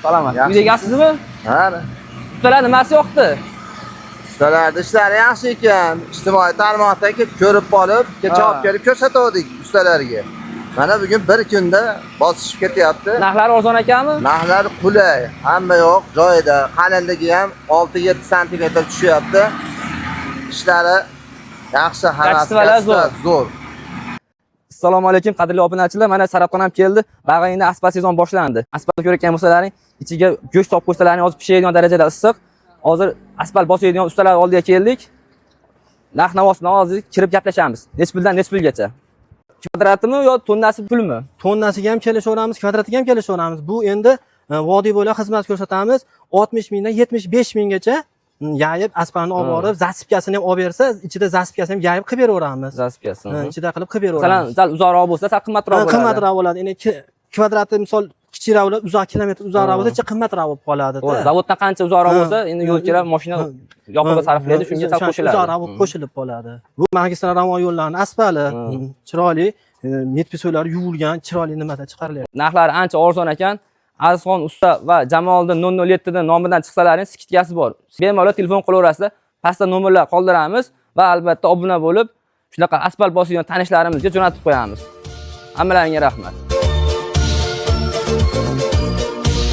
Salamat. Uyda egasizmi? Ha. Ustalar nimasi yo'qdi? Ustalarda ishlari yaxshi ekan. Ijtimoiy tarmoqdagi ko'rib qolib, kecha olib kelib ko'rsatdik ustalarga. Mana bugun bir kunda bosishib ketyapti. Narxlari arzon ekanmi? Narxlar qulay, hamma yo'q joyida. Qalinligi ham 6-7 sm tushyapti. Ishlari yaxshi, hammasi zo'r. Assalomu alaykum qadrli obunachilar. Mana Sarabqon ham keldi. Bag'ingda asfalt sezon boshlandi. Asfaltni ko'rayotgan bo'lsalaring, ichiga go'sht solib qo'ysalaring, hozir pishadigan darajada issiq. Hozir asfalt bosadigan ustalar oldiga keldik. Narx-navosini hozir kirib gaplashamiz. Nech puldan nech pulgacha? Kvadratimi yo tonnasi pulmi? Tonnasiga ham kelishaveramiz, kvadratiga ham kelishaveramiz. Bu endi vodiy bo'ylab xizmat ko'rsatamiz. 60 mingdan 75 minggacha yayib asfaltni olib borib, zasipkasini ham olib bersa, ichida zasipkasini ham yayib qilib beraveramiz. Zasipkasini. Ichida qilib beraveramiz. Masalan, sal uzoqroq bo'lsa, sal qimmatroq bo'ladi. Qimmatroq bo'ladi. Endi kvadrati misol kichikroq bo'ladi, uzoq kilometr uzoqroq bo'lsa, qimmatroq bo'lib qoladi. Zavoddan qancha uzoqroq bo'lsa, endi yo'l kirib mashina yoqilg'i sarflaydi, shunga sal qo'shiladi. Uzoqroq bo'lib qo'shilib qoladi. Bu magistral ravon yo'llarining asfali, chiroyli, metpisolar yuvilgan, chiroyli nimada chiqarilyapti. Narxlari ancha arzon ekan. Azizxon usta va Jamoliddin 007 dan nomidan chiqsalaring skitkasi bor. Bemalol telefon qilaverasizlar. Pastda nomerlar qoldiramiz va albatta obuna bo'lib, shunaqa asfalt bosadigan tanishlarimizga jo'natib qo'yamiz. Hammalaringga rahmat.